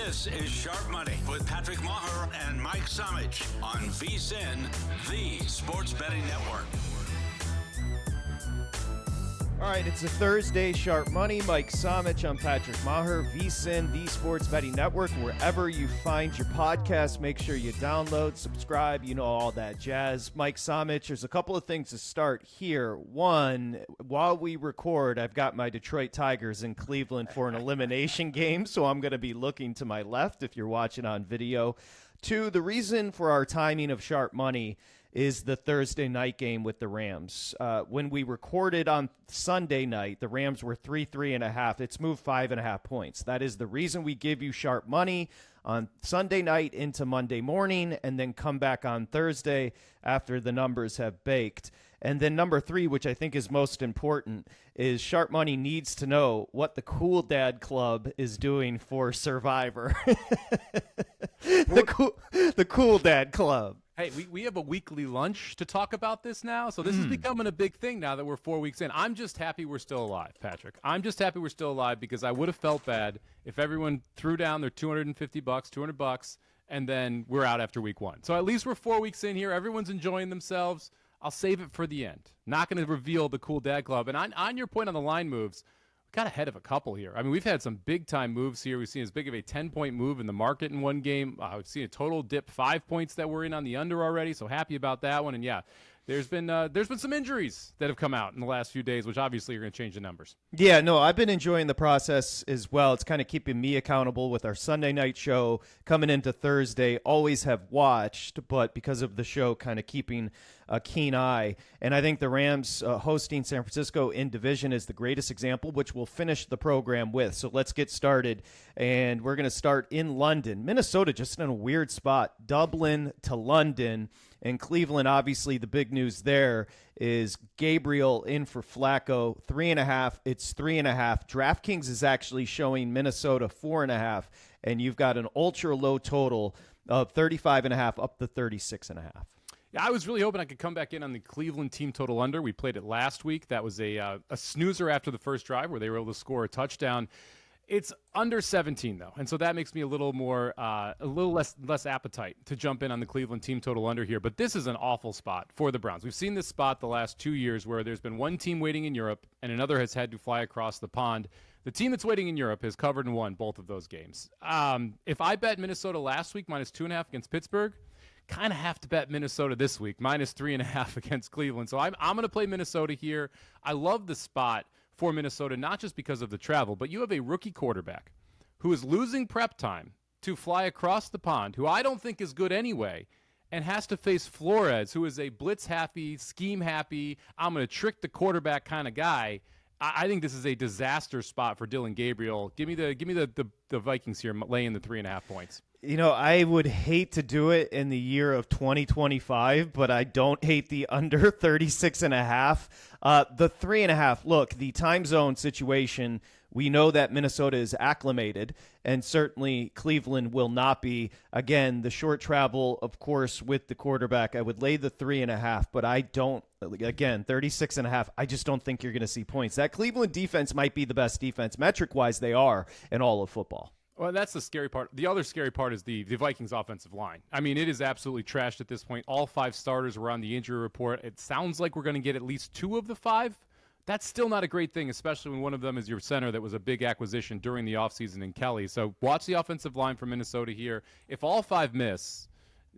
This is Sharp Money with Patrick Meagher and Mike Somich on VSiN, the Sports Betting Network. All right, it's a Thursday Sharp Money. Mike Somich, I'm Patrick Meagher, VSiN, the Sports Betting Network. Wherever you find your podcast, make sure you download, subscribe, all that jazz. Mike Somich, there's a couple of things to start here. One, while we record, I've got my Detroit Tigers in Cleveland for an elimination game, so I'm going to be looking to my left if you're watching on video. Two, the reason for our timing of Sharp Money is the Thursday night game with the Rams. When we recorded on Sunday night, the Rams were 3.5. It's moved 5.5 points. That is the reason we give you Sharp Money on Sunday night into Monday morning and then come back on Thursday after the numbers have baked. And then number three, which I think is most important, is Sharp Money needs to know what the Cool Dad Club is doing for Survivor. The Cool Dad Club. Hey, we have a weekly lunch to talk about this now, so this is becoming a big thing now that we're 4 weeks in. I'm just happy we're still alive, Patrick. I'm just happy we're still alive because I would have felt bad if everyone threw down their $250, $200, and then we're out after week one. So at least we're 4 weeks in here. Everyone's enjoying themselves. I'll save it for the end. Not going to reveal the Cool Dad Club. And on your point on the line moves, we got ahead of a couple here. I mean, we've had some big-time moves here. We've seen as big of a 10-point move in the market in one game. We've seen a total dip 5 points that we're in on the under already, so happy about that one. And, yeah, there's been some injuries that have come out in the last few days, which obviously are going to change the numbers. Yeah, no, I've been enjoying the process as well. It's kind of keeping me accountable with our Sunday night show coming into Thursday. Always have watched, but because of the show, kind of keeping a keen eye. And I think the Rams hosting San Francisco in division is the greatest example, which we'll finish the program with. So let's get started. And we're going to start in London. Minnesota just in a weird spot. Dublin to London. And Cleveland, obviously, the big news there is Gabriel in for Flacco, 3.5. It's 3.5. DraftKings is actually showing Minnesota 4.5. And you've got an ultra low total of 35.5 up to 36.5. Yeah, I was really hoping I could come back in on the Cleveland team total under. We played it last week. That was a snoozer after the first drive where they were able to score a touchdown. It's under 17, though, and so that makes me a little less appetite to jump in on the Cleveland team total under here. But this is an awful spot for the Browns. We've seen this spot the last 2 years where there's been one team waiting in Europe and another has had to fly across the pond. The team that's waiting in Europe has covered and won both of those games. If I bet Minnesota last week minus 2.5 against Pittsburgh, kind of have to bet Minnesota this week, minus 3.5 against Cleveland. So I'm going to play Minnesota here. I love the spot for Minnesota, not just because of the travel, but you have a rookie quarterback who is losing prep time to fly across the pond, who I don't think is good anyway, and has to face Flores, who is a blitz-happy, scheme-happy, I'm going to trick the quarterback kind of guy. I think this is a disaster spot for Dylan Gabriel. Give me the Vikings here laying the 3.5 points. I would hate to do it in the year of 2025, but I don't hate the under 36.5. The 3.5, look, the time zone situation, we know that Minnesota is acclimated, and certainly Cleveland will not be. Again, the short travel, of course, with the quarterback, I would lay the 3.5, but I don't, again, 36.5, I just don't think you're going to see points. That Cleveland defense might be the best defense, metric-wise they are, in all of football. Well, that's the scary part. The other scary part is the Vikings offensive line. I mean, it is absolutely trashed at this point. All 5 starters were on the injury report. It sounds like we're going to get at least 2 of the 5. That's still not a great thing, especially when one of them is your center that was a big acquisition during the offseason in Kelly. So watch the offensive line for Minnesota here. If all 5 miss,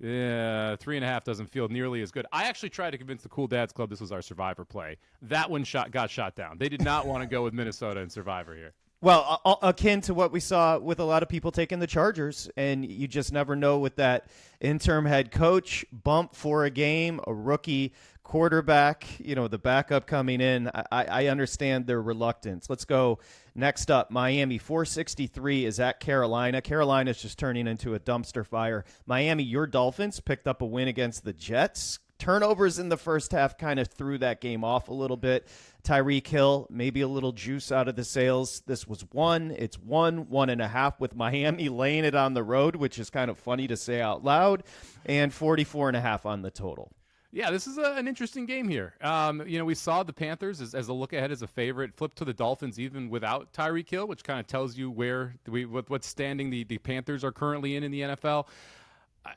3.5 doesn't feel nearly as good. I actually tried to convince the Cool Dads Club this was our Survivor play. That one got shot down. They did not want to go with Minnesota and Survivor here. Well, akin to what we saw with a lot of people taking the Chargers, and you just never know with that interim head coach bump for a game, a rookie quarterback, the backup coming in. I understand their reluctance. Let's go next up. Miami, 463 is at Carolina. Carolina's just turning into a dumpster fire. Miami, your Dolphins picked up a win against the Jets. Turnovers in the first half kind of threw that game off a little bit. Tyreek Hill, maybe a little juice out of the sails. This was one. It's 1.5 with Miami laying it on the road, which is kind of funny to say out loud, and 44.5 on the total. Yeah, this is an interesting game here. We saw the Panthers as a look ahead as a favorite, flip to the Dolphins even without Tyreek Hill, which kind of tells you what standing the Panthers are currently in the NFL.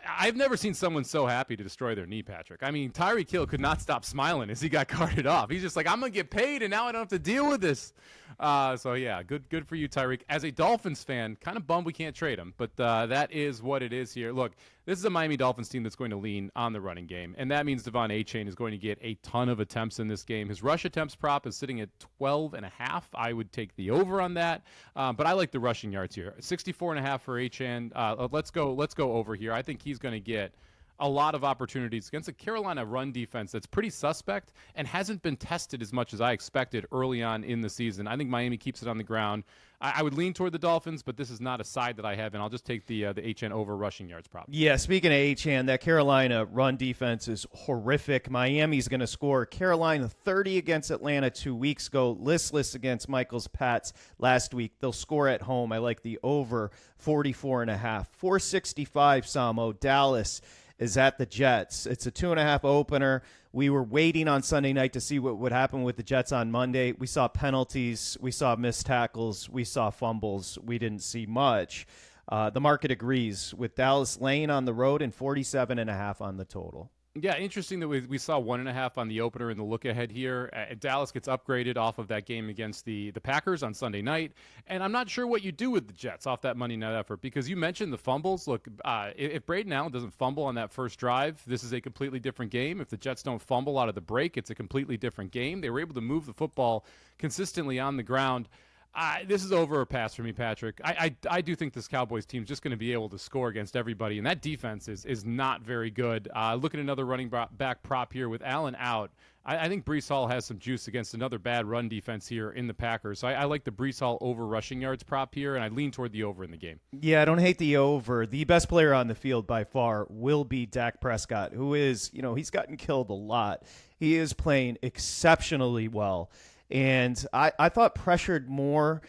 I've never seen someone so happy to destroy their knee, Patrick. I mean, Tyreek Hill could not stop smiling as he got carted off. He's just like, I'm going to get paid, and now I don't have to deal with this. So, yeah, good for you, Tyreek. As a Dolphins fan, kind of bummed we can't trade him, but that is what it is here. Look, this is a Miami Dolphins team that's going to lean on the running game, and that means Devon Achane is going to get a ton of attempts in this game. His rush attempts prop is sitting at 12.5. I would take the over on that, but I like the rushing yards here. 64.5 for Achane. Let's go over here. I think he's going to get a lot of opportunities against a Carolina run defense that's pretty suspect and hasn't been tested as much as I expected early on in the season. I think Miami keeps it on the ground. I would lean toward the Dolphins, but this is not a side that I have, and I'll just take the HN over rushing yards prop. Yeah, speaking of HN, that Carolina run defense is horrific. Miami's going to score. Carolina 30 against Atlanta 2 weeks ago, listless against Michael's Pats last week. They'll score at home. I like the over 44.5. 465, Samo. Dallas is at the Jets. It's a 2.5 opener. We were waiting on Sunday night to see what would happen with the Jets on Monday. We saw penalties. We saw missed tackles. We saw fumbles. We didn't see much. The market agrees with Dallas laying on the road and 47.5 on the total. Yeah, interesting that we saw 1.5 on the opener in the look ahead here. Dallas gets upgraded off of that game against the Packers on Sunday night, and I'm not sure what you do with the Jets off that Monday night effort because you mentioned the fumbles. Look, if Braden Allen doesn't fumble on that first drive, this is a completely different game. If the Jets don't fumble out of the break, it's a completely different game. They were able to move the football consistently on the ground. This is over a pass for me, Patrick. I do think this Cowboys team is just going to be able to score against everybody, and that defense is not very good. Look at another running back prop here with Allen out. I think Breece Hall has some juice against another bad run defense here in the Packers. So I like the Breece Hall over rushing yards prop here, and I lean toward the over in the game. Yeah, I don't hate the over. The best player on the field by far will be Dak Prescott, who is, he's gotten killed a lot. He is playing exceptionally well. And I thought pressured more,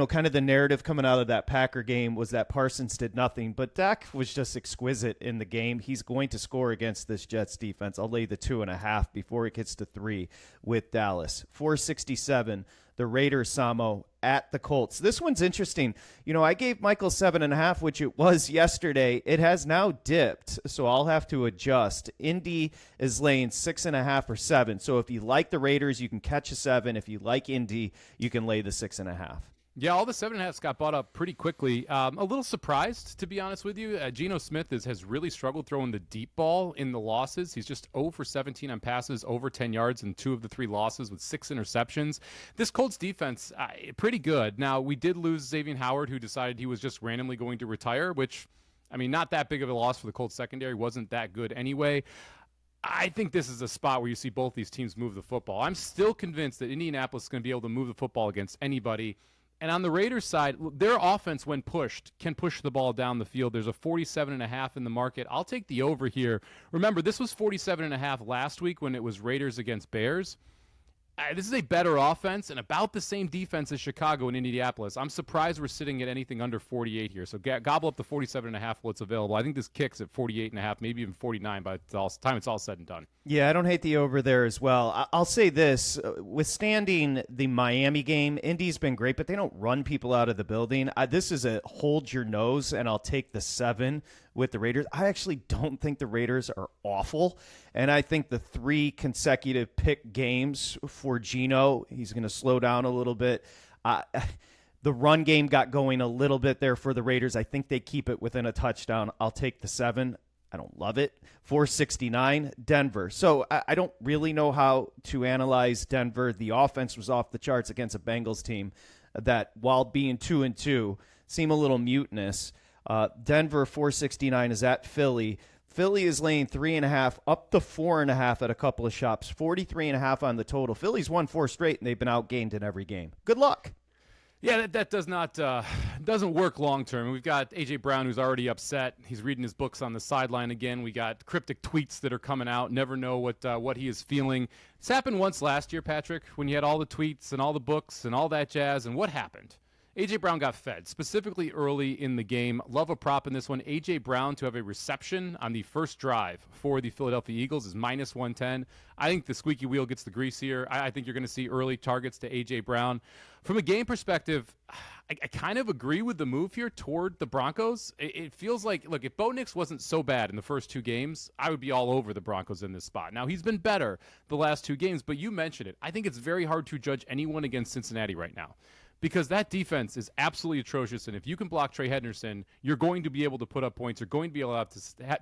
kind of the narrative coming out of that Packer game was that Parsons did nothing. But Dak was just exquisite in the game. He's going to score against this Jets defense. I'll lay the 2.5 before it gets to 3 with Dallas. 467, the Raiders, Samo, at the Colts. This one's interesting. I gave Michael 7.5, which it was yesterday. It has now dipped, so I'll have to adjust. Indy is laying 6.5 or 7. So if you like the Raiders, you can catch a 7. If you like Indy, you can lay the 6.5. Yeah, all the 7.5s got bought up pretty quickly. A little surprised, to be honest with you. Geno Smith has really struggled throwing the deep ball in the losses. He's just 0 for 17 on passes, over 10 yards in 2 of the 3 losses with 6 interceptions. This Colts defense, pretty good. Now, we did lose Xavier Howard, who decided he was just randomly going to retire, which, not that big of a loss for the Colts secondary. Wasn't that good anyway. I think this is a spot where you see both these teams move the football. I'm still convinced that Indianapolis is going to be able to move the football against anybody. And on the Raiders side, their offense, when pushed, can push the ball down the field. There's a 47.5 in the market. I'll take the over here. Remember, this was 47.5 last week when it was Raiders against Bears. This is a better offense and about the same defense as Chicago and Indianapolis. I'm surprised we're sitting at anything under 48 here. So gobble up the 47.5 while it's available. I think this kicks at 48.5, maybe even 49 by the time it's all said and done. Yeah, I don't hate the over there as well. I'll say this. Withstanding the Miami game, Indy's been great, but they don't run people out of the building. This is a hold your nose, and I'll take the 7 with the Raiders. I actually don't think the Raiders are awful, and I think the 3 consecutive pick games for Geno, he's going to slow down a little bit. The run game got going a little bit there for the Raiders. I think they keep it within a touchdown. I'll take the 7. I don't love it. 469, Denver. So I don't really know how to analyze Denver. The offense was off the charts against a Bengals team that, while being 2-2, seem a little mutinous. Denver, 469 is at Philly. Philly is laying 3.5 up to 4.5 at a couple of shops. 43.5 on the total. Philly's won 4 straight, and they've been outgained in every game. Good luck. Yeah, that does not doesn't work long term. We've got A.J. Brown, who's already upset. He's reading his books on the sideline again. We got cryptic tweets that are coming out. Never know what he is feeling. It's happened once last year, Patrick, when you had all the tweets and all the books and all that jazz. And what happened? A.J. Brown got fed, specifically early in the game. Love a prop in this one. A.J. Brown to have a reception on the first drive for the Philadelphia Eagles is -110. I think the squeaky wheel gets the grease here. I think you're going to see early targets to A.J. Brown. From a game perspective, I kind of agree with the move here toward the Broncos. It feels like, look, if Bo Nix wasn't so bad in the first 2 games, I would be all over the Broncos in this spot. Now, he's been better the last 2 games, but you mentioned it. I think it's very hard to judge anyone against Cincinnati right now, because that defense is absolutely atrocious, and if you can block Trey Henderson, you're going to be able to put up points. You're going to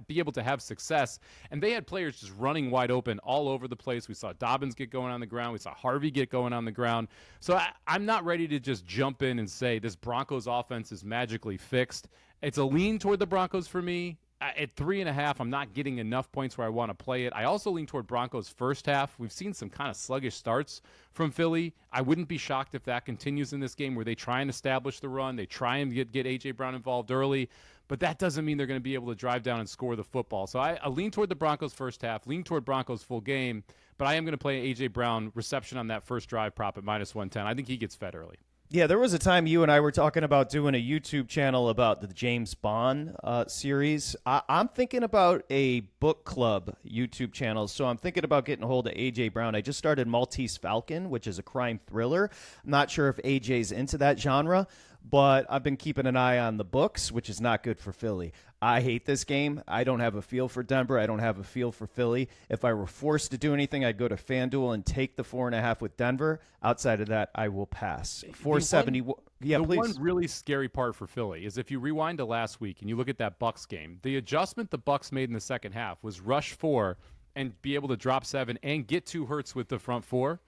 be able to have success. And they had players just running wide open all over the place. We saw Dobbins get going on the ground. We saw Harvey get going on the ground. So I'm not ready to just jump in and say this Broncos offense is magically fixed. It's a lean toward the Broncos for me. At 3.5, I'm not getting enough points where I want to play it. I also lean toward Broncos first half. We've seen some kind of sluggish starts from Philly. I wouldn't be shocked if that continues in this game, where they try and establish the run. They try and get A.J. Brown involved early. But that doesn't mean they're going to be able to drive down and score the football. So I lean toward the Broncos first half, lean toward Broncos full game. But I am going to play A.J. Brown reception on that first drive prop at -110. I think he gets fed early. Yeah, there was a time you and I were talking about doing a YouTube channel about the James Bond series. I'm thinking about a book club YouTube channel, so I'm thinking about getting a hold of A.J. Brown. I just started Maltese Falcon, which is a crime thriller. I'm not sure if A.J.'s into that genre, but I've been keeping an eye on the books, which is not good for Philly. I hate this game. I don't have a feel for Denver. I don't have a feel for Philly. If I were forced to do anything, I'd go to FanDuel and take the 4.5 with Denver. Outside of that, I will pass. 470. Yeah, the please. one really scary part for Philly is if you rewind to last week and you look at that Bucs game, the adjustment the Bucs made in the second half was rush 4 and be able to drop 7 and get 2 hurts with the front 4.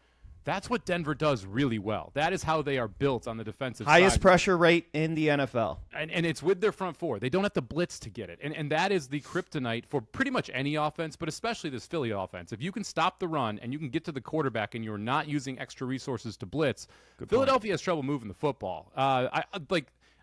That's what Denver does really well. That is how they are built on the defensive side. Highest pressure rate in the NFL. And it's with their front 4. They don't have to blitz to get it. And that is the kryptonite for pretty much any offense, but especially this Philly offense. If you can stop the run and you can get to the quarterback and you're not using extra resources to blitz, Philadelphia has trouble moving the football. I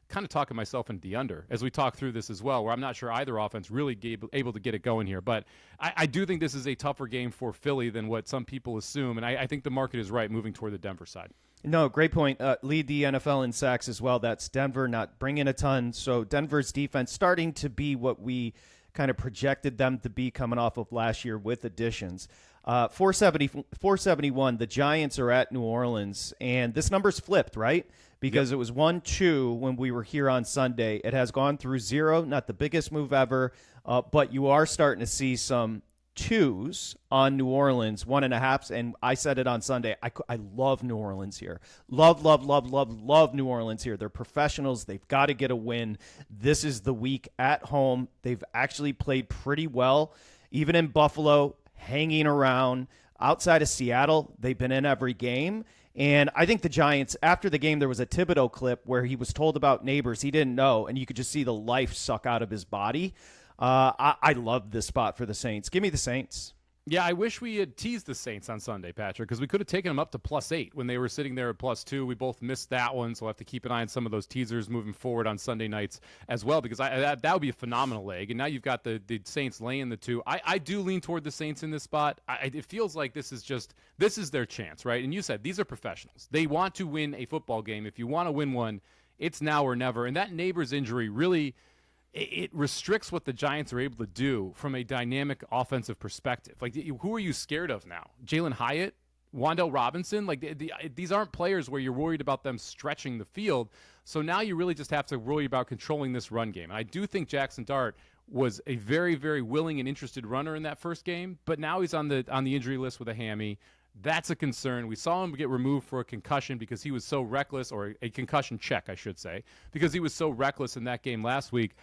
kind of talking myself into the under as we talk through this as well, where I'm not sure either offense really able to get it going here. But I do think this is a tougher game for Philly than what some people assume, and I think the market is right moving toward the Denver side. No, great point. Lead the NFL in sacks as well. That's Denver, not bringing a ton. So Denver's defense starting to be what we kind of projected them to be coming off of last year with additions. 471, the Giants are at New Orleans, and this number's flipped, right? Because It was 1-2 when we were here on Sunday. It has gone through 0, not the biggest move ever, but you are starting to see some 2s on New Orleans, 1.5s, and I said it on Sunday. I love New Orleans here. Love New Orleans here. They're professionals. They've got to get a win. This is the week at home. They've actually played pretty well, even in Buffalo, hanging around. Outside of Seattle, they've been in every game. And I think the Giants, after the game, there was a Thibodeau clip where he was told about neighbors he didn't know, and you could just see the life suck out of his body. I love this spot for the Saints. Give me the Saints. Yeah, I wish we had teased the Saints on Sunday, Patrick, because we could have taken them up to +8 when they were sitting there at +2. We both missed that one, so we'll have to keep an eye on some of those teasers moving forward on Sunday nights as well, because that would be a phenomenal leg. And now you've got the Saints laying the 2. I do lean toward the Saints in this spot. It feels like this is their chance, right? And you said these are professionals. They want to win a football game. If you want to win one, it's now or never. And that neighbor's injury really – it restricts what the Giants are able to do from a dynamic offensive perspective. Like, who are you scared of now? Jalen Hyatt? Wan'Dale Robinson? Like, these aren't players where you're worried about them stretching the field. So now you really just have to worry about controlling this run game. And I do think Jackson Dart was a very, very willing and interested runner in that first game, but now he's on the injury list with a hammy. That's a concern. We saw him get removed for a concussion because he was so reckless, or a concussion check, I should say, because he was so reckless in that game last week.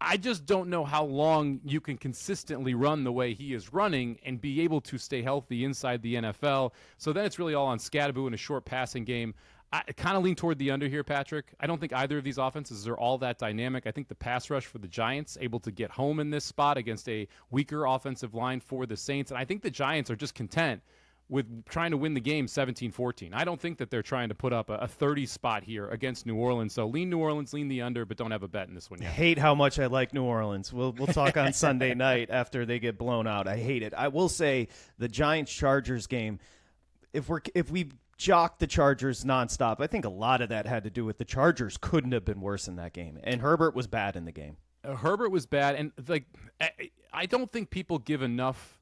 I just don't know how long you can consistently run the way he is running and be able to stay healthy inside the NFL. So then it's really all on Scadaboo in a short passing game. I kind of lean toward the under here, Patrick. I don't think either of these offenses are all that dynamic. I think the pass rush for the Giants able to get home in this spot against a weaker offensive line for the Saints. And I think the Giants are just content with trying to win the game 17-14. I don't think that they're trying to put up a 30 spot here against New Orleans. So lean New Orleans, lean the under, but don't have a bet in this one yet. I hate how much I like New Orleans. We'll talk on Sunday night after they get blown out. I hate it. I will say the Giants-Chargers game, if we jocked the Chargers nonstop. I think a lot of that had to do with the Chargers couldn't have been worse in that game, and Herbert was bad in the game. Herbert was bad, and I don't think people give enough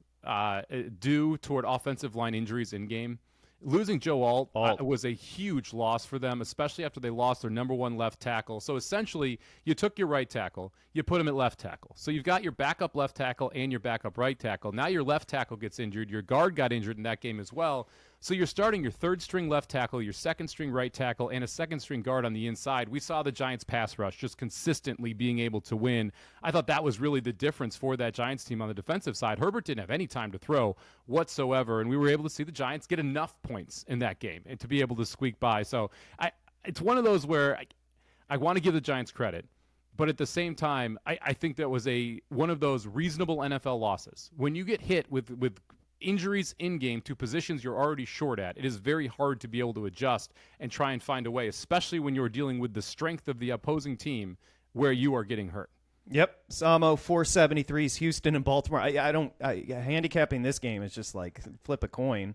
due toward offensive line injuries in game. Losing Joe Alt was a huge loss for them, especially after they lost their number one left tackle. So essentially, you took your right tackle, you put him at left tackle. So you've got your backup left tackle and your backup right tackle. Now your left tackle gets injured. Your guard got injured in that game as well. So you're starting your third string left tackle, your second string right tackle, and a second string guard on the inside. We saw the Giants pass rush just consistently being able to win. I thought that was really the difference for that Giants team on the defensive side. Herbert didn't have any time to throw whatsoever, and we were able to see the Giants get enough points in that game and to be able to squeak by. So it's one of those where I want to give the Giants credit, but at the same time, I think that was one of those reasonable NFL losses. When you get hit with injuries in game to positions you're already short at, it is very hard to be able to adjust and try and find a way, especially when you're dealing with the strength of the opposing team where you are getting hurt. Yep. Samo 473s, Houston and Baltimore. Handicapping this game is just like flip a coin.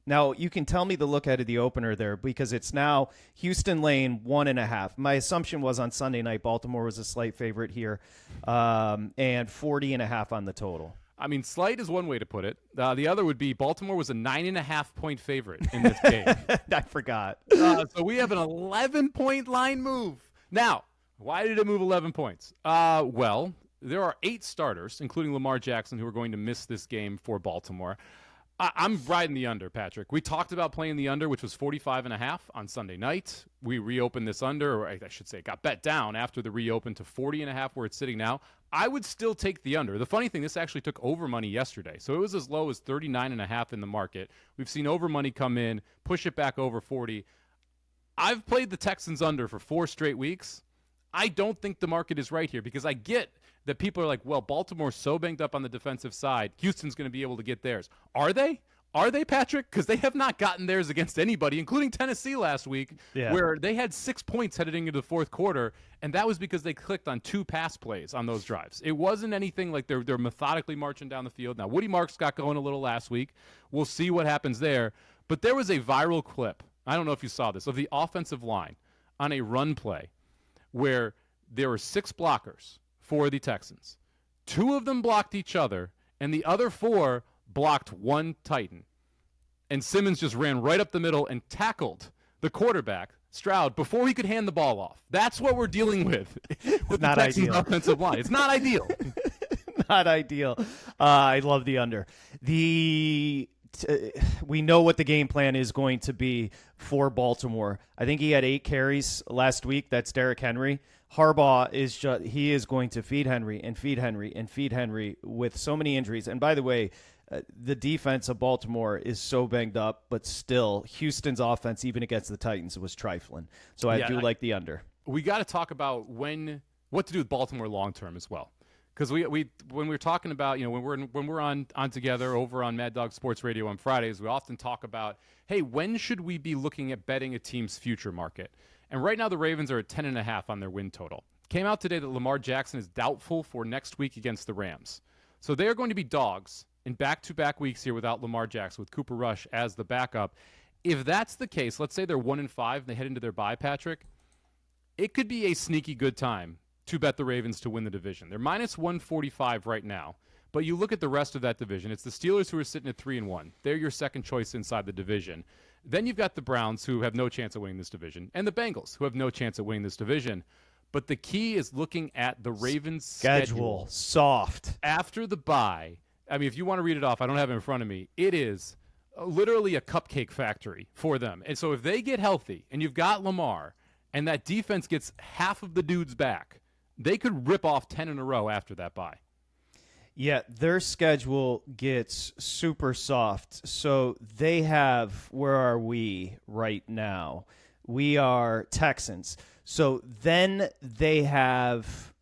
Now, you can tell me the look ahead of the opener there because it's now Houston laying 1.5. My assumption was on Sunday night Baltimore was a slight favorite here, and 40.5 on the total. I mean, slight is one way to put it. The other would be Baltimore was a 9.5-point favorite in this game. I forgot. So we have an 11-point line move. Now, why did it move 11 points? Well, there are 8 starters, including Lamar Jackson, who are going to miss this game for Baltimore. I'm riding the under, Patrick. We talked about playing the under, which was 45.5 on Sunday night. We reopened this under, or I should say it got bet down after the reopen to 40.5 where it's sitting now. I would still take the under. The funny thing, this actually took over money yesterday. So it was as low as 39.5 in the market. We've seen over money come in, push it back over 40. I've played the Texans under for 4 straight weeks. I don't think the market is right here because I get that people are like, well, Baltimore's so banged up on the defensive side, Houston's going to be able to get theirs. Are they? Are they, Patrick? Because they have not gotten theirs against anybody, including Tennessee last week, where they had 6 points headed into the fourth quarter, and that was because they clicked on 2 pass plays on those drives. It wasn't anything like they're methodically marching down the field. Now, Woody Marks got going a little last week. We'll see what happens there. But there was a viral clip, I don't know if you saw this, of the offensive line on a run play where there were 6 blockers for the Texans. 2 of them blocked each other, and the other 4 blocked one Titan. And Simmons just ran right up the middle and tackled the quarterback, Stroud, before he could hand the ball off. That's what we're dealing with the Texans offensive line. It's not ideal. Not ideal. I love the under. We know what the game plan is going to be for Baltimore. I think he had 8 carries last week. That's Derrick Henry. Harbaugh he is going to feed Henry and feed Henry and feed Henry with so many injuries. And by the way, the defense of Baltimore is so banged up, but still Houston's offense, even against the Titans, was trifling. So I do like the under. We got to talk about what to do with Baltimore long term as well. Because when we're talking about, when we're on together over on Mad Dog Sports Radio on Fridays, we often talk about, hey, when should we be looking at betting a team's future market? And right now the Ravens are at 10.5 on their win total. Came out today that Lamar Jackson is doubtful for next week against the Rams. So they are going to be dogs in back-to-back weeks here without Lamar Jackson, with Cooper Rush as the backup. If that's the case, let's say they're 1-5 and they head into their bye, Patrick, it could be a sneaky good time to bet the Ravens to win the division. They're minus 145 right now. But you look at the rest of that division. It's the Steelers who are sitting at 3-1. They're your second choice inside the division. Then you've got the Browns, who have no chance of winning this division, and the Bengals, who have no chance of winning this division. But the key is looking at the Ravens' schedule. Soft. After the bye, I mean, if you want to read it off, I don't have it in front of me. It is literally a cupcake factory for them. And so if they get healthy, and you've got Lamar, and that defense gets half of the dudes back, they could rip off 10 in a row after that bye. Yeah, their schedule gets super soft. So they have, where are we right now? We are Texans. So then they have,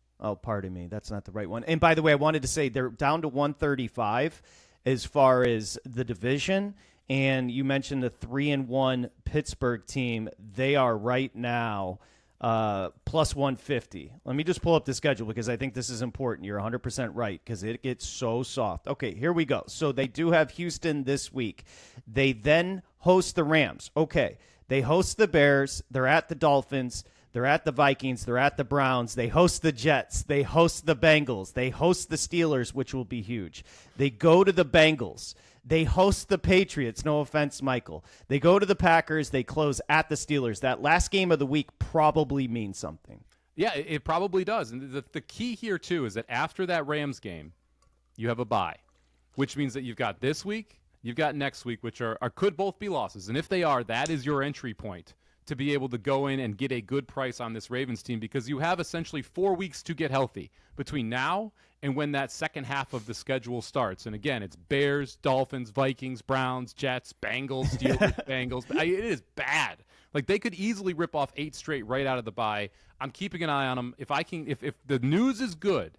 pardon me, that's not the right one. And by the way, I wanted to say they're down to 135 as far as the division. And you mentioned the 3-1 Pittsburgh team. They are right now plus 150. Let me just pull up the schedule because I think this is important. You're 100% right because it gets so soft. Okay, here we go. So they do have Houston this week. They then host the Rams. Okay, they host the Bears. They're at the Dolphins. They're at the Vikings. They're at the Browns. They host the Jets. They host the Bengals. They host the Steelers, which will be huge. They go to the Bengals. They host the Patriots. No offense, Michael. They go to the Packers. They close at the Steelers. That last game of the week probably means something. Yeah, it probably does. And the key here, too, is that after that Rams game, you have a bye, which means that you've got this week, you've got next week, which could both be losses. And if they are, that is your entry point to be able to go in and get a good price on this Ravens team because you have essentially 4 weeks to get healthy between now and when that second half of the schedule starts. And again, it's Bears, Dolphins, Vikings, Browns, Jets, Bengals, Steelers, Bengals. It is bad. Like they could easily rip off 8 straight right out of the bye. I'm keeping an eye on them. If the news is good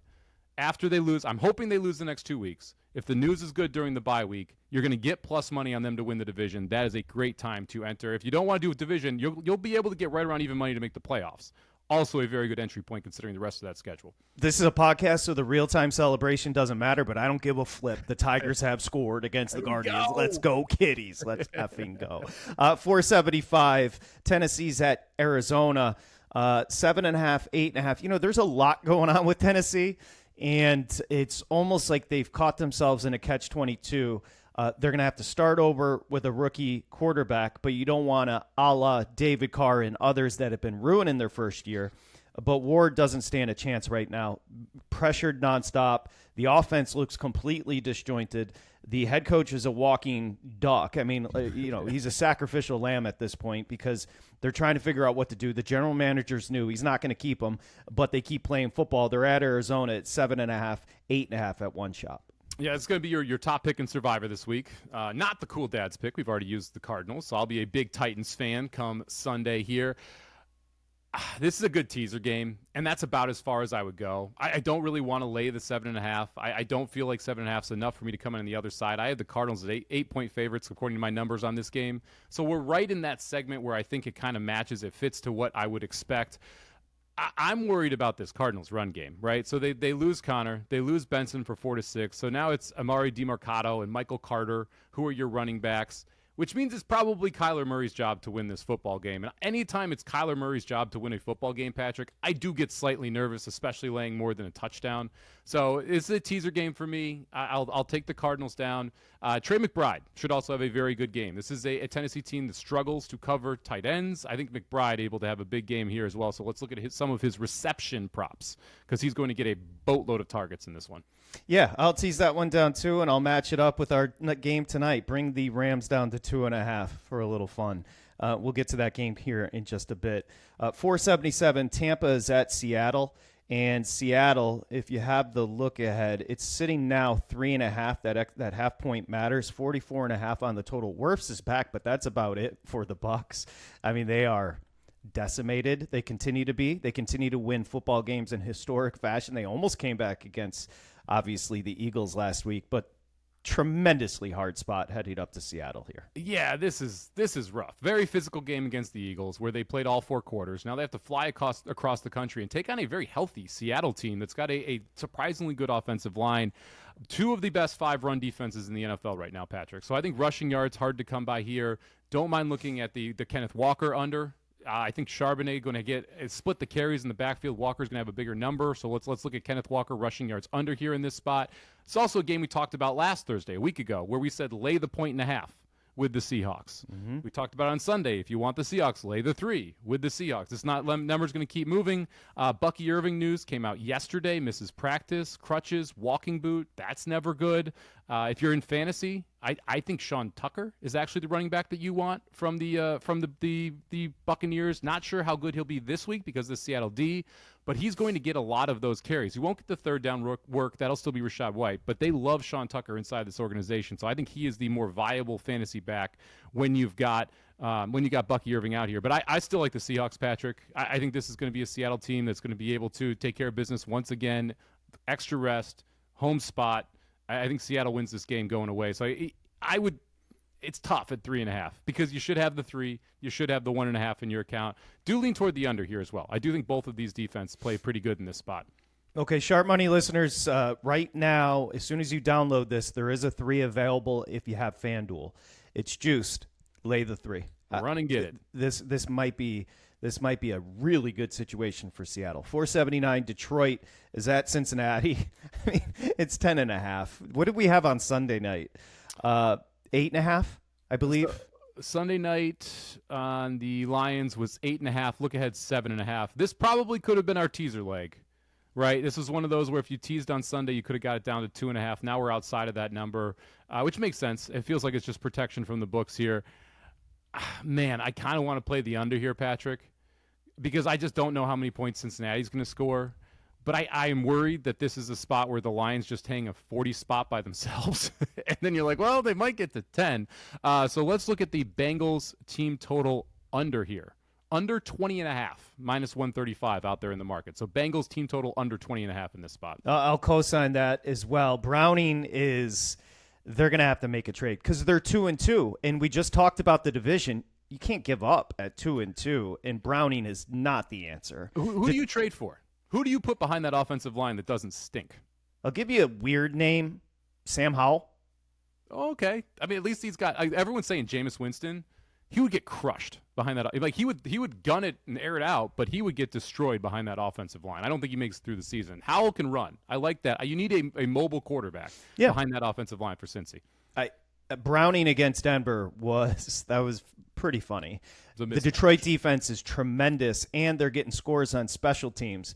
after they lose, I'm hoping they lose the next 2 weeks. If the news is good during the bye week, you're going to get plus money on them to win the division. That is a great time to enter. If you don't want to do a division, you'll be able to get right around even money to make the playoffs. Also a very good entry point considering the rest of that schedule. This is a podcast, so the real-time celebration doesn't matter, but I don't give a flip. The Tigers have scored against the Guardians. Let's go, Kitties. Let's effing go. 475, Tennessee's at Arizona. 7.5, 8.5. There's a lot going on with Tennessee. And it's almost like they've caught themselves in a catch-22. They're going to have to start over with a rookie quarterback, but you don't want to a la David Carr and others that have been ruining their first year. But Ward doesn't stand a chance right now. Pressured nonstop. The offense looks completely disjointed. The head coach is a walking duck. I mean, he's a sacrificial lamb at this point because they're trying to figure out what to do. The general manager's new. He's not going to keep them, but they keep playing football. They're at Arizona at 7.5, 8.5 at one shop. Yeah, it's going to be your top pick in Survivor this week. Not the Cool Dad's pick. We've already used the Cardinals, so I'll be a big Titans fan come Sunday here. This is a good teaser game, and that's about as far as I would go. I don't really want to lay the 7.5. I don't feel like 7.5 is enough for me to come in on the other side. I had the Cardinals at 8-point favorites according to my numbers on this game. So we're right in that segment where I think it kind of matches. It fits to what I would expect. I'm worried about this Cardinals run game, right? So they lose Connor. They lose Benson for 4-6. So now it's Amari DiMercato and Michael Carter, who are your running backs, which means it's probably Kyler Murray's job to win this football game. And anytime it's Kyler Murray's job to win a football game, Patrick, I do get slightly nervous, especially laying more than a touchdown. So it's a teaser game for me. I'll take the Cardinals down. Trey McBride should also have a very good game. This is a Tennessee team that struggles to cover tight ends. I think McBride able to have a big game here as well. So let's look at some of his reception props because he's going to get a boatload of targets in this one. Yeah, I'll tease that one down too, and I'll match it up with our game tonight. Bring the Rams down to 2.5 for a little fun. We'll get to that game here in just a bit. 477, Tampa is at Seattle. And Seattle, if you have the look ahead, it's sitting now 3.5. That half point matters. 44.5 on the total. Wirfs is back, but that's about it for the Bucs. I mean, they are decimated. They continue to be. They continue to win football games in historic fashion. They almost came back against, obviously, the Eagles last week, but tremendously hard spot heading up to Seattle here. Yeah, this is rough. Very physical game against the Eagles where they played all 4 quarters. Now they have to fly across the country and take on a very healthy Seattle team that's got a surprisingly good offensive line. 2 of the best 5 run defenses in the NFL right now, Patrick. So I think rushing yards hard to come by here. Don't mind looking at the Kenneth Walker under. I think Charbonnet going to get split the carries in the backfield. Walker's going to have a bigger number. So let's look at Kenneth Walker rushing yards under here in this spot. It's also a game we talked about last Thursday, a week ago, where we said lay the 1.5 with the Seahawks. Mm-hmm. We talked about it on Sunday. If you want the Seahawks, lay the 3 with the Seahawks. It's not number's going to keep moving. Bucky Irving news came out yesterday. Misses practice, crutches, walking boot. That's never good. If you're in fantasy, I think Sean Tucker is actually the running back that you want from the Buccaneers. Not sure how good he'll be this week because of the Seattle D, but he's going to get a lot of those carries. He won't get the third down work. That'll still be Rachaad White, but they love Sean Tucker inside this organization. So I think he is the more viable fantasy back when you've got Bucky Irving out here. But I still like the Seahawks, Patrick. I think this is going to be a Seattle team that's going to be able to take care of business once again. Extra rest, home spot. I think Seattle wins this game going away. So I would, it's tough at 3.5 because you should have the 3, you should have the 1.5 in your account. Do lean toward the under here as well. I do think both of these defenses play pretty good in this spot. Okay, Sharp Money listeners, right now, as soon as you download this, there is a 3 available if you have FanDuel. It's juiced. Lay the 3. Run and get it. This might be a really good situation for Seattle. 479 Detroit is at Cincinnati. I mean, it's 10.5. What did we have on Sunday night? 8.5, I believe. Sunday night on the Lions was 8.5. Look ahead 7.5. This probably could have been our teaser leg. Right, this was one of those where if you teased on Sunday, you could have got it down to 2.5. Now we're outside of that number, which makes sense. It feels like it's just protection from the books here. Man, I kind of want to play the under here, Patrick, because I just don't know how many points Cincinnati's going to score. But I am worried that this is a spot where the Lions just hang a 40 spot by themselves. And then you're like, well, they might get to 10. So let's look at the Bengals team total under here. Under 20.5, minus 135 out there in the market. So Bengals team total under 20.5 in this spot. I'll co-sign that as well. Browning they're going to have to make a trade because they're 2-2. And we just talked about the division. You can't give up at 2-2. And Browning is not the answer. Who do you trade for? Who do you put behind that offensive line that doesn't stink? I'll give you a weird name, Sam Howell. Okay. I mean, at least he's got everyone's saying Jameis Winston. He would get crushed behind that. Like he would gun it and air it out, but he would get destroyed behind that offensive line. I don't think he makes it through the season. Howell can run. I like that. You need a mobile quarterback behind that offensive line for Cincy. Browning against Denver was pretty funny. The Detroit defense is tremendous, and they're getting scores on special teams.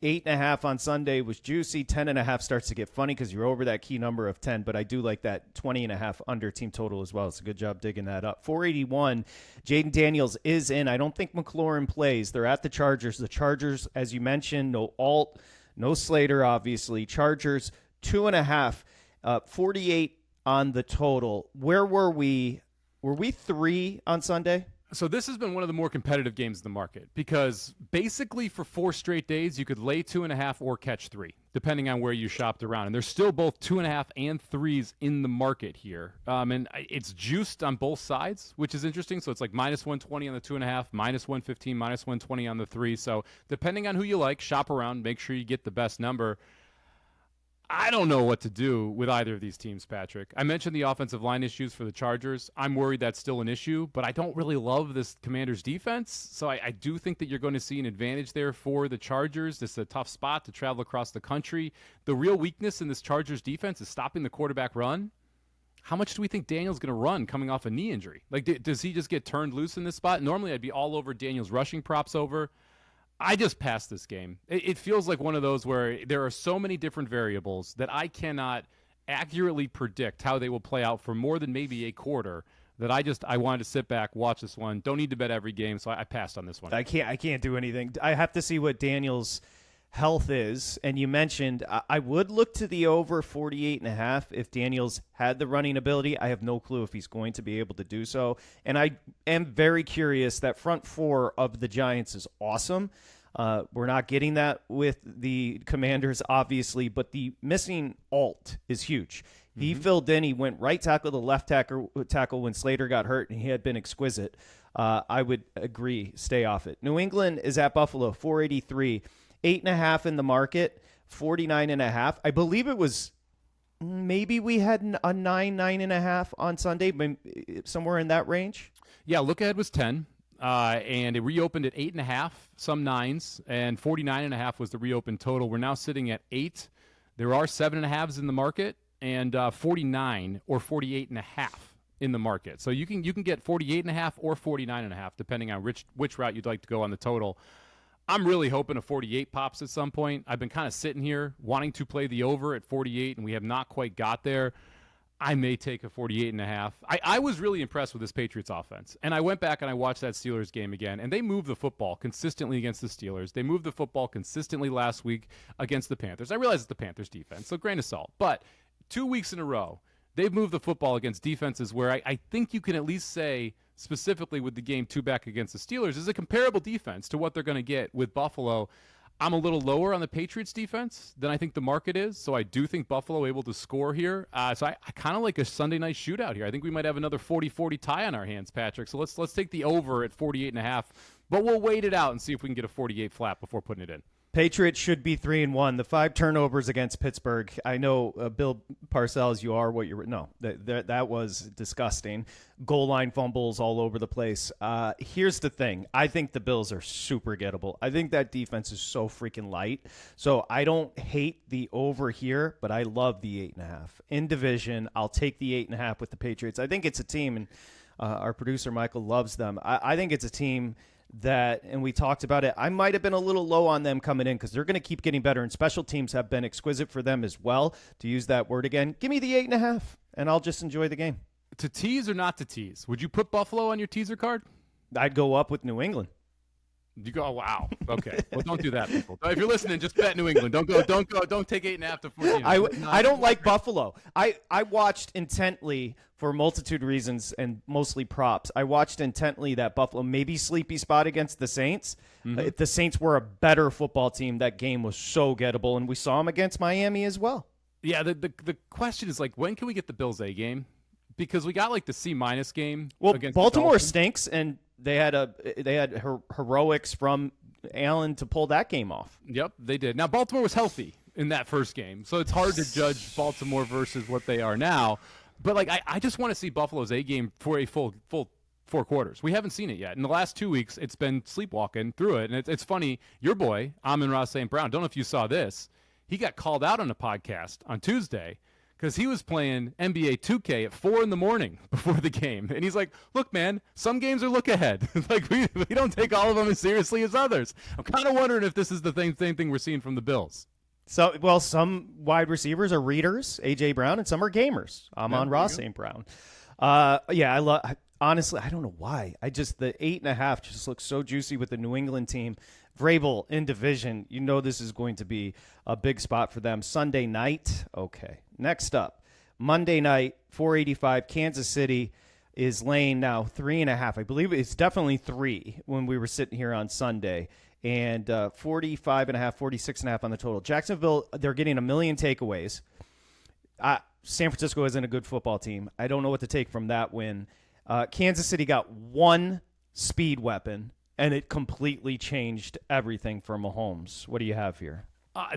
8.5 on Sunday was juicy. 10.5 starts to get funny because you're over that key number of 10, but I do like that 20.5 under team total as well. It's a good job digging that up. 481, Jaden Daniels is in. I don't think McLaurin plays. They're at the Chargers. The Chargers, as you mentioned, no Alt, no Slater, obviously. Chargers, 2.5, 48 on the total. Where were we? Were we 3 on Sunday? So this has been one of the more competitive games in the market because basically for 4 straight days, you could lay 2.5 or catch 3, depending on where you shopped around. And there's still both 2.5 and 3s in the market here. And it's juiced on both sides, which is interesting. So it's like minus 120 on the 2.5, minus 115, minus 120 on the 3. So depending on who you like, shop around, make sure you get the best number. I don't know what to do with either of these teams, Patrick. I mentioned the offensive line issues for the Chargers. I'm worried that's still an issue, but I don't really love this Commanders defense. So I do think that you're going to see an advantage there for the Chargers. This is a tough spot to travel across the country. The real weakness in this Chargers defense is stopping the quarterback run. How much do we think Daniel's going to run coming off a knee injury? Like, does he just get turned loose in this spot? Normally, I'd be all over Daniel's rushing props over. I just passed this game. It feels like one of those where there are so many different variables that I cannot accurately predict how they will play out for more than maybe a quarter that I wanted to sit back, watch this one. Don't need to bet every game, so I passed on this one. I can't do anything. I have to see what Daniel's health is. And you mentioned I would look to the over 48.5 if Daniels had the running ability. I have no clue if he's going to be able to do so. And I am very curious. That front 4 of the Giants is awesome. We're not getting that with the Commanders, obviously, but the missing Alt is huge. He filled in. He went right tackle to left tackle when Slater got hurt, and he had been exquisite. I would agree. Stay off it. New England is at Buffalo, 483. 8.5 in the market, 49.5. I believe it was maybe we had a 9.5 on Sunday, somewhere in that range. Yeah, look ahead was 10, and it reopened at 8.5, some 9s, and 49.5 was the reopened total. We're now sitting at 8. There are 7.5s in the market, and 49 or 48.5 in the market. So you can get 48.5 or 49.5, depending on which route you'd like to go on the total. I'm really hoping a 48 pops at some point. I've been kind of sitting here wanting to play the over at 48, and we have not quite got there. I may take a 48.5. I was really impressed with this Patriots offense, and I went back and I watched that Steelers game again, and they moved the football consistently against the Steelers. They moved the football consistently last week against the Panthers. I realize it's the Panthers defense, so grain of salt. But 2 weeks in a row, they've moved the football against defenses where I think you can at least say, specifically with the game 2 back against the Steelers, is a comparable defense to what they're going to get with Buffalo. I'm a little lower on the Patriots defense than I think the market is, so I do think Buffalo able to score here. So I kind of like a Sunday night shootout here. I think we might have another 40-40 tie on our hands, Patrick. So let's take the over at 48.5, but we'll wait it out and see if we can get a 48 flat before putting it in. Patriots should be 3-1. The 5 turnovers against Pittsburgh. I know, Bill Parcells, you are what you're. No, that was disgusting. Goal line fumbles all over the place. Here's the thing. I think the Bills are super gettable. I think that defense is so freaking light. So I don't hate the over here, but I love the 8.5 in division. I'll take the 8.5 with the Patriots. I think it's a team, and our producer Michael loves them. I think it's a team that, and we talked about it, I might have been a little low on them coming in because they're going to keep getting better, and special teams have been exquisite for them as well, to use that word again. Give me the 8.5, and I'll just enjoy the game. To tease or not to tease? Would you put Buffalo on your teaser card? I'd go up with New England. You go, oh, wow. Okay. Well, don't do that, people. If you're listening, just bet New England. Don't take 8.5 to 14. I don't like Buffalo. I watched intently for a multitude of reasons and mostly props. I watched intently that Buffalo maybe sleepy spot against the Saints. If the Saints were a better football team, that game was so gettable, and we saw them against Miami as well. Yeah, the question is, like, when can we get the Bills A game? Because we got, like, the C- game. Well, against Baltimore stinks, and they had heroics from Allen to pull that game off. Yep, they did. Now, Baltimore was healthy in that first game, so it's hard to judge Baltimore versus what they are now. But, like, I just want to see Buffalo's A game for a full 4 quarters. We haven't seen it yet. In the last 2 weeks, it's been sleepwalking through it. And it's funny, your boy, Amon-Ra St. Brown, don't know if you saw this. He got called out on a podcast on Tuesday because he was playing NBA 2K at 4 in the morning before the game. And he's like, look, man, some games are look ahead. Like, we don't take all of them as seriously as others. I'm kind of wondering if this is the same thing we're seeing from the Bills. So, well, some wide receivers are readers, A.J. Brown, and some are gamers. Amon-Ra St. Brown. Honestly, I don't know why. The 8.5 just looks so juicy with the New England team. Vrabel in division. You know this is going to be a big spot for them. Sunday night. Okay. Next up, Monday night, 485. Kansas City is laying now 3.5. I believe it's definitely 3 when we were sitting here on Sunday. And 45.5, 46.5 on the total. Jacksonville, they're getting 1 million takeaways. San Francisco isn't a good football team. I don't know what to take from that win. Kansas City got one speed weapon, and it completely changed everything for Mahomes. What do you have here?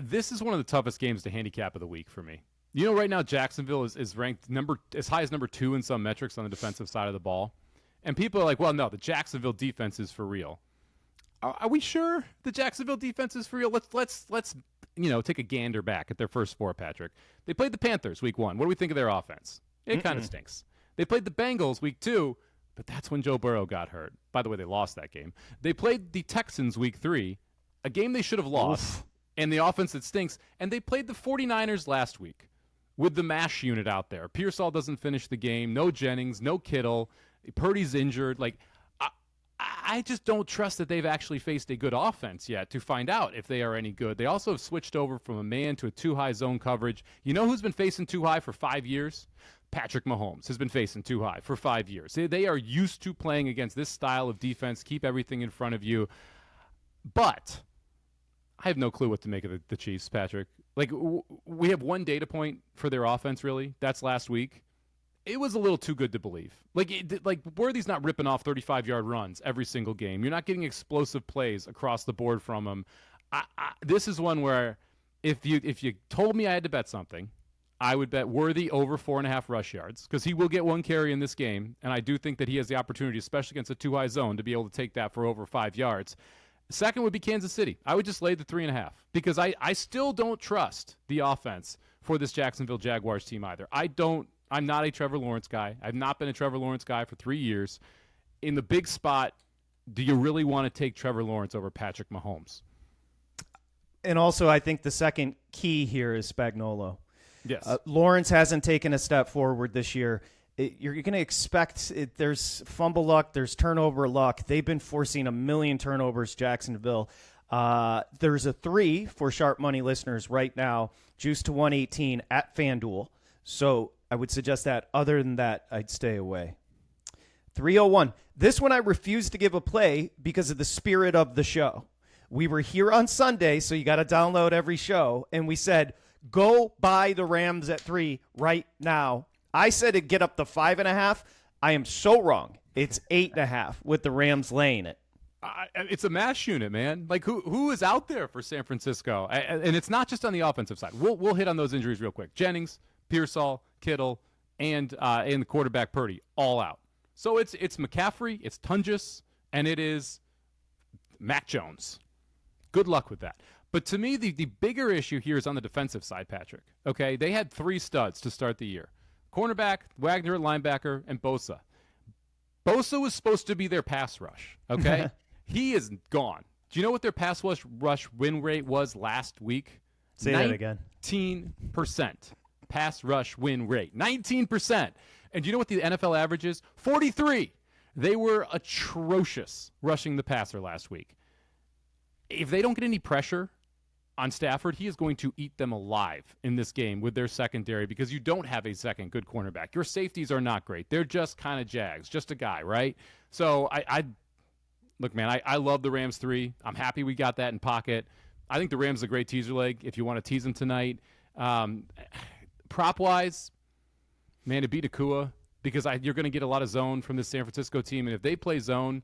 This is one of the toughest games to handicap of the week for me. You know, right now Jacksonville is ranked as high as number 2 in some metrics on the defensive side of the ball. And people are like, well, no, the Jacksonville defense is for real. Are we sure the Jacksonville defense is for real? Let's take a gander back at their first 4, Patrick. They played the Panthers week 1. What do we think of their offense? It kind of stinks. They played the Bengals week 2, but that's when Joe Burrow got hurt. By the way, they lost that game. They played the Texans week 3, a game they should have lost, and the offense that stinks. And they played the 49ers last week with the MASH unit out there. Pearsall doesn't finish the game. No Jennings, no Kittle. Purdy's injured. Like, I just don't trust that they've actually faced a good offense yet to find out if they are any good. They also have switched over from a man to a too-high zone coverage. You know who's been facing too high for 5 years? Patrick Mahomes has been facing too high for 5 years. They are used to playing against this style of defense, keep everything in front of you. But I have no clue what to make of the Chiefs, Patrick. Like, we have one data point for their offense, really. That's last week. It was a little too good to believe. Like Worthy's not ripping off 35-yard runs every single game. You're not getting explosive plays across the board from him. This is one where if you told me I had to bet something, I would bet Worthy over 4.5 rush yards because he will get one carry in this game, and I do think that he has the opportunity, especially against a too-high zone, to be able to take that for over 5 yards. Second would be Kansas City. I would just lay the 3.5 because I still don't trust the offense for this Jacksonville Jaguars team either. I'm not a Trevor Lawrence guy. I've not been a Trevor Lawrence guy for 3 years. In the big spot, do you really want to take Trevor Lawrence over Patrick Mahomes? And also, I think the second key here is Spagnuolo. Yes. Lawrence hasn't taken a step forward this year. You're going to expect there's fumble luck, there's turnover luck. They've been forcing 1 million turnovers, Jacksonville. There's a 3 for sharp money listeners right now, juice to 118 at FanDuel. So I would suggest that. Other than that, I'd stay away. 301. This one I refuse to give a play because of the spirit of the show. We were here on Sunday, so you got to download every show, and we said, go buy the Rams at 3 right now. I said it'd get up to 5.5. I am so wrong. It's 8.5 with the Rams laying it. It's a mash unit, man. Like who is out there for San Francisco? And it's not just on the offensive side. We'll hit on those injuries real quick. Jennings, Pearsall, Kittle, and the quarterback Purdy all out. So it's McCaffrey, it's Tungus, and it is Mac Jones. Good luck with that. But to me, the bigger issue here is on the defensive side, Patrick. Okay, they had 3 studs to start the year: cornerback, Wagner, linebacker, and Bosa. Bosa was supposed to be their pass rush. Okay. He is gone. Do you know what their pass rush win rate was last week? Say that again. 19% pass rush win rate. 19%. And do you know what the NFL average is? 43. They were atrocious rushing the passer last week. If they don't get any pressure on Stafford, he is going to eat them alive in this game with their secondary because you don't have a second good cornerback. Your safeties are not great. They're just kind of Jags, just a guy, right? So look, man, I love the Rams 3. I'm happy we got that in pocket. I think the Rams are a great teaser leg if you want to tease them tonight. Prop-wise, man, to beat Nacua because you're going to get a lot of zone from this San Francisco team. And if they play zone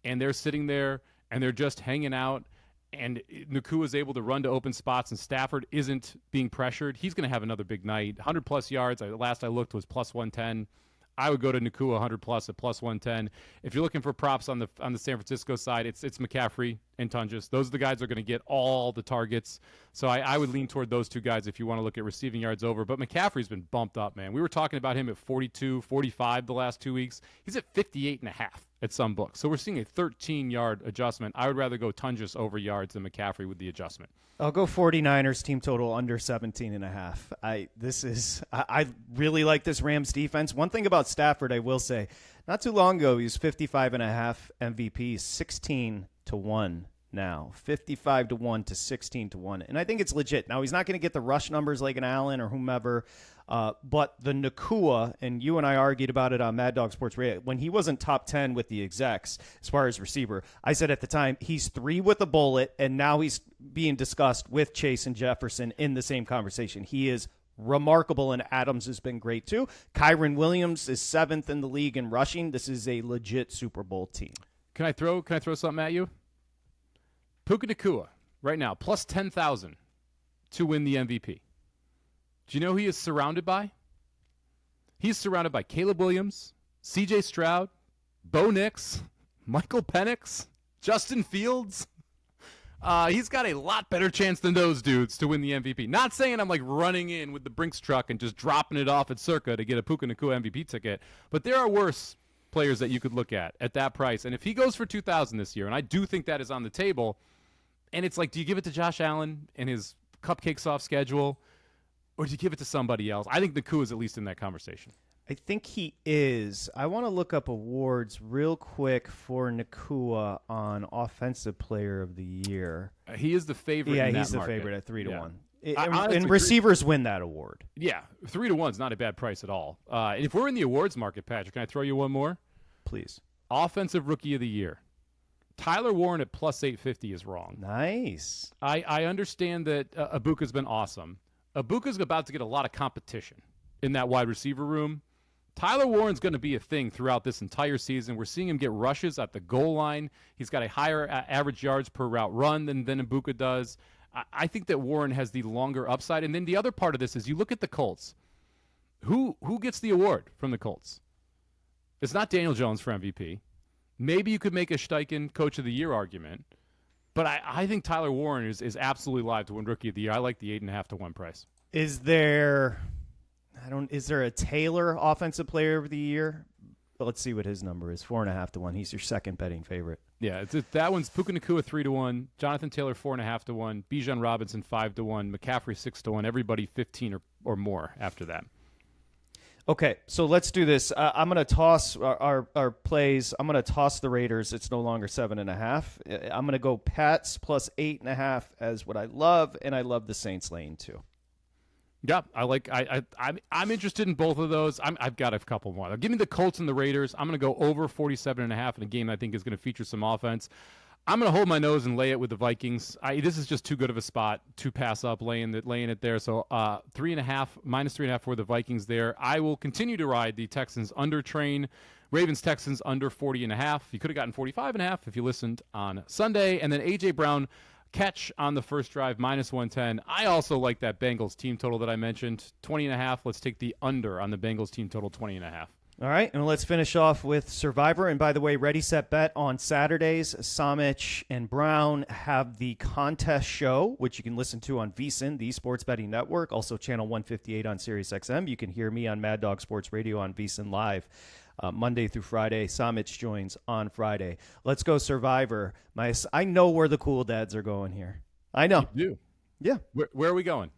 and they're sitting there and they're just hanging out and Nacua is able to run to open spots and Stafford isn't being pressured, he's going to have another big night. 100-plus yards, last I looked, was plus 110. I would go to Nacua 100-plus at plus 110. If you're looking for props on the San Francisco side, it's McCaffrey and Tungus. Those are the guys that are going to get all the targets. So I would lean toward those 2 guys if you want to look at receiving yards over. But McCaffrey's been bumped up, man. We were talking about him at 42, 45 the last 2 weeks. He's at 58.5 at some books. So we're seeing a 13-yard adjustment. I would rather go Tungus over yards than McCaffrey with the adjustment. I'll go 49ers team total under 17.5. I really like this Rams defense. One thing about Stafford, I will say, not too long ago, he was 55.5 MVP, 16-1 now. 55-1 to 16-1. And I think it's legit. Now, he's not going to get the rush numbers like an Allen or whomever, but the Nacua, and you and I argued about it on Mad Dog Sports Radio, when he wasn't top 10 with the execs as far as receiver, I said at the time, he's 3 with a bullet, and now he's being discussed with Chase and Jefferson in the same conversation. He is remarkable, and Adams has been great too. Kyron Williams is 7th in the league in rushing. This is a legit Super Bowl team. Can I throw something at you? Puka Nacua, right now, plus 10,000 to win the MVP. Do you know who he is surrounded by? He's surrounded by Caleb Williams, C.J. Stroud, Bo Nix, Michael Penix, Justin Fields. He's got a lot better chance than those dudes to win the MVP. Not saying I'm like running in with the Brinks truck and just dropping it off at Circa to get a Puka Nacua MVP ticket, but there are worse players that you could look at that price. And if he goes for 2,000 this year, and I do think that is on the table, and it's like, do you give it to Josh Allen and his cupcake soft schedule, or do you give it to somebody else? I think Nacua is at least in that conversation. I think he is. I want to look up awards real quick for Nacua on Offensive Player of the Year. He is the favorite. Yeah, in he's that the market. favorite at 3-1. And receivers win that award. Yeah, 3-1 is not a bad price at all. If we're in the awards market, Patrick, can I throw you one more? Please. Offensive Rookie of the Year. Tyler Warren at plus 850 is wrong. Nice. I understand that Ibuka's been awesome. Ibuka's about to get a lot of competition in that wide receiver room. Tyler Warren's going to be a thing throughout this entire season. We're seeing him get rushes at the goal line. He's got a higher average yards per route run than Ibuka does. I think that Warren has the longer upside. And then the other part of this is you look at the Colts. Who gets the award from the Colts? It's not Daniel Jones for MVP. Maybe you could make a Steichen Coach of the Year argument. But I think Tyler Warren is absolutely live to win Rookie of the Year. I like the 8.5 to 1 price. Is there a Taylor Offensive Player of the Year? But let's see what his number is. 4.5 to 1. He's your second betting favorite. Yeah, that one's Puka Nacua 3 to 1, Jonathan Taylor 4.5 to 1, Bijan Robinson 5 to 1, McCaffrey 6 to 1. Everybody 15 or more after that. Okay, so let's do this. I'm going to toss our plays. I'm going to toss the Raiders. It's no longer 7.5. I'm going to go Pats plus 8.5 as what I love, and I love the Saints laying too. Yeah, I'm interested in both of those. I've got a couple more. Give me the Colts and the Raiders. I'm going to go over 47.5 in a game I think is going to feature some offense. I'm going to hold my nose and lay it with the Vikings. This is just too good of a spot to pass up laying it there. So -3.5 for the Vikings there. I will continue to ride the Texans under train. Ravens Texans under 40.5. You could have gotten 45.5 if you listened on Sunday. And then A.J. Brown catch on the first drive -110. I also like that Bengals team total that I mentioned, 20.5. Let's take the under on the Bengals team total, 20.5. All right, and let's finish off with Survivor. And by the way, Ready, Set, Bet on Saturdays. Somich and Brown have the contest show, which you can listen to on VSiN, the Sports Betting Network, also channel 158 on SiriusXM. You can hear me on Mad Dog Sports Radio on VSiN Live Monday through Friday. Somich joins on Friday. Let's go Survivor. I know where the cool dads are going here. I know. You do? Yeah. Where are we going?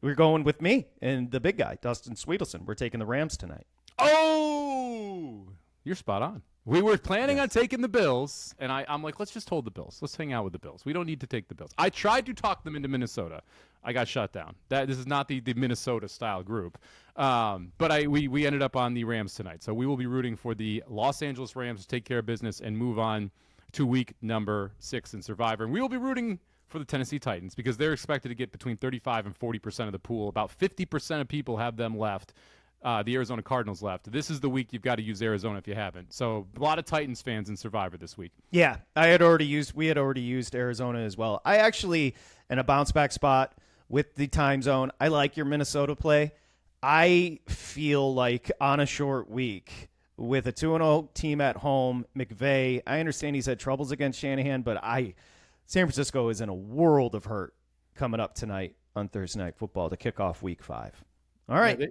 We're going with me and the big guy, Dustin Sweetelson. We're taking the Rams tonight. Oh, you're spot on. We were planning on taking the Bills, and I'm like, let's just hold the Bills. Let's hang out with the Bills. We don't need to take the Bills. I tried to talk them into Minnesota. I got shut down. This is not the Minnesota-style group. But we ended up on the Rams tonight. So we will be rooting for the Los Angeles Rams to take care of business and move on to week number 6 in Survivor. And we will be rooting for the Tennessee Titans because they're expected to get between 35 and 40% of the pool. About 50% of people have them left. The Arizona Cardinals left. This is the week you've got to use Arizona if you haven't. So a lot of Titans fans in Survivor this week. Yeah, we had already used Arizona as well. I actually, in a bounce back spot with the time zone, I like your Minnesota play. I feel like on a short week with a 2-0 team at home, McVay, I understand he's had troubles against Shanahan, but San Francisco is in a world of hurt coming up tonight on Thursday Night Football to kick off week 5. All right. Yeah,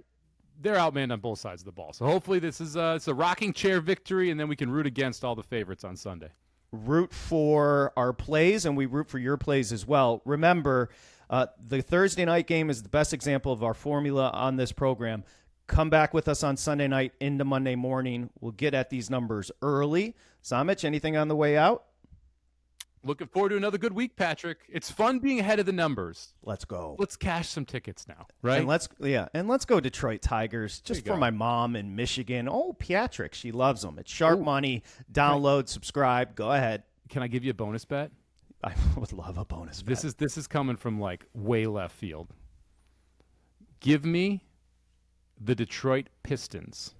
they're outmanned on both sides of the ball. So hopefully this is it's a rocking chair victory, and then we can root against all the favorites on Sunday. Root for our plays, and we root for your plays as well. Remember, the Thursday night game is the best example of our formula on this program. Come back with us on Sunday night into Monday morning. We'll get at these numbers early. Somich, anything on the way out? Looking forward to another good week, Patrick. It's fun being ahead of the numbers. Let's go. Let's cash some tickets now, right? And let's go Detroit Tigers just for my mom in Michigan. Oh, Patrick, she loves them. It's sharp money. Download, subscribe. Go ahead. Can I give you a bonus bet? I would love a bonus bet. This is coming from like way left field. Give me the Detroit Pistons.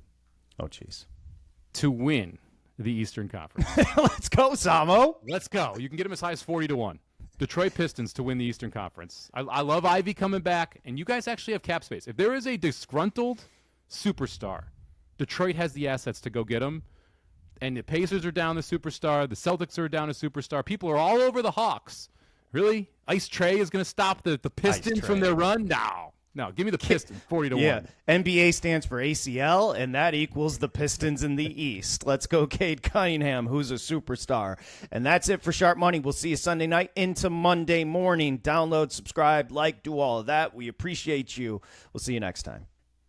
Oh, jeez. To win the Eastern Conference. Let's go, Samo. Let's go. You can get them as high as 40-1. Detroit Pistons to win the Eastern Conference. I love Ivy coming back, and you guys actually have cap space. If there is a disgruntled superstar, Detroit has the assets to go get him. And the Pacers are down the superstar. The Celtics are down a superstar. People are all over the Hawks. Really? Ice Trey is going to stop the Pistons from their run? No, give me the Pistons, 40-1. Yeah, NBA stands for ACL, and that equals the Pistons in the East. Let's go, Cade Cunningham, who's a superstar. And that's it for Sharp Money. We'll see you Sunday night into Monday morning. Download, subscribe, like, do all of that. We appreciate you. We'll see you next time.